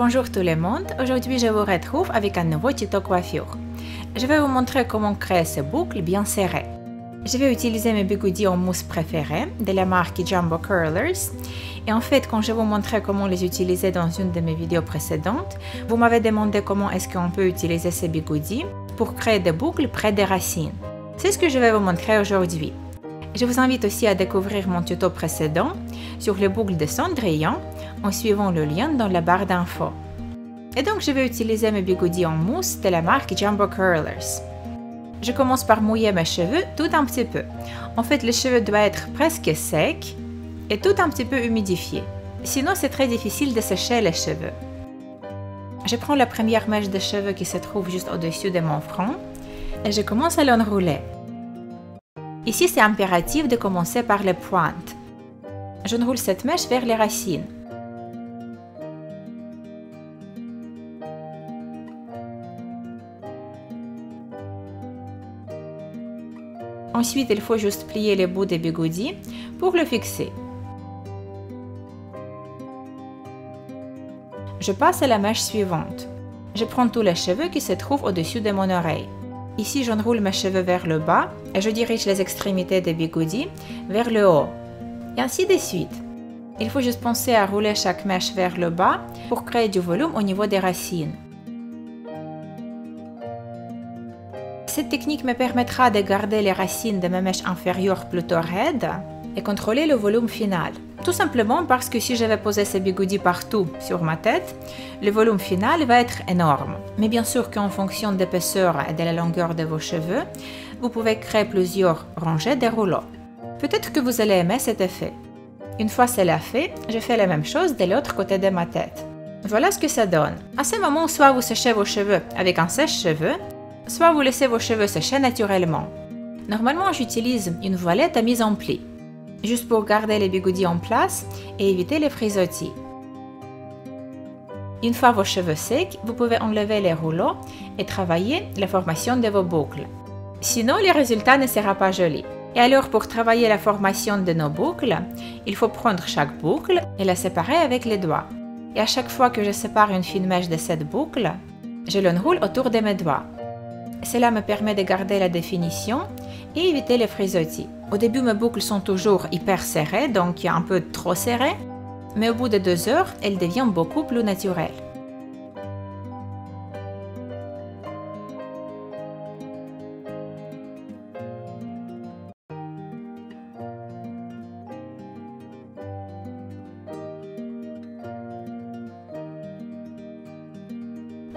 Bonjour tout le monde, aujourd'hui je vous retrouve avec un nouveau tuto coiffure. Je vais vous montrer comment créer ces boucles bien serrées. Je vais utiliser mes bigoudis en mousse préférés de la marque Jumbo Curlers. Et en fait, quand je vous montrais comment les utiliser dans une de mes vidéos précédentes, vous m'avez demandé comment est-ce qu'on peut utiliser ces bigoudis pour créer des boucles près des racines. C'est ce que je vais vous montrer aujourd'hui. Je vous invite aussi à découvrir mon tuto précédent sur les boucles de Cendrillon en suivant le lien dans la barre d'infos. Et donc je vais utiliser mes bigoudis en mousse de la marque Jumbo Curlers. Je commence par mouiller mes cheveux tout un petit peu. En fait, les cheveux doivent être presque secs et tout un petit peu humidifiés. Sinon, c'est très difficile de sécher les cheveux. Je prends la première mèche de cheveux qui se trouve juste au-dessus de mon front et je commence à l'enrouler. Ici, c'est impératif de commencer par les pointes. J'enroule cette mèche vers les racines. Ensuite, il faut juste plier les bouts des bigoudis pour le fixer. Je passe à la mèche suivante. Je prends tous les cheveux qui se trouvent au-dessus de mon oreille. Ici, j'enroule mes cheveux vers le bas et je dirige les extrémités des bigoudis vers le haut. Et ainsi de suite. Il faut juste penser à rouler chaque mèche vers le bas pour créer du volume au niveau des racines. Cette technique me permettra de garder les racines de mes mèches inférieures plutôt raides et contrôler le volume final. Tout simplement parce que si je vais poser ces bigoudis partout sur ma tête, le volume final va être énorme. Mais bien sûr qu'en fonction de l'épaisseur et de la longueur de vos cheveux, vous pouvez créer plusieurs rangées de rouleaux. Peut-être que vous allez aimer cet effet. Une fois cela fait, je fais la même chose de l'autre côté de ma tête. Voilà ce que ça donne. À ce moment, soit vous séchez vos cheveux avec un sèche-cheveux, soit vous laissez vos cheveux sécher naturellement. Normalement, j'utilise une voilette à mise en pli, juste pour garder les bigoudis en place et éviter les frisottis. Une fois vos cheveux secs, vous pouvez enlever les rouleaux et travailler la formation de vos boucles. Sinon, le résultat ne sera pas joli. Et alors, pour travailler la formation de nos boucles, il faut prendre chaque boucle et la séparer avec les doigts. Et à chaque fois que je sépare une fine mèche de cette boucle, je l'enroule autour de mes doigts. Cela me permet de garder la définition et éviter les frisottis. Au début, mes boucles sont toujours hyper serrées, donc un peu trop serrées, mais au bout de 2 heures, elles deviennent beaucoup plus naturelles.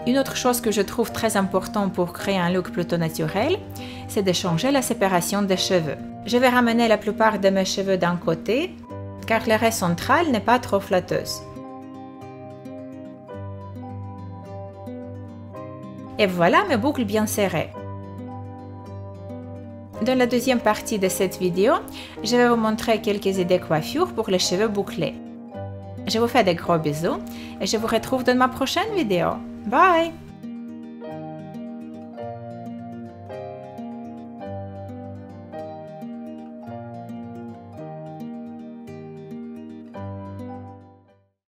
Une autre chose que je trouve très important pour créer un look plutôt naturel, c'est de changer la séparation des cheveux. Je vais ramener la plupart de mes cheveux d'un côté, car l'arrêt central n'est pas trop flatteuse. Et voilà mes boucles bien serrées. Dans la deuxième partie de cette vidéo, je vais vous montrer quelques idées coiffure pour les cheveux bouclés. Je vous fais de gros bisous et je vous retrouve dans ma prochaine vidéo. Bye!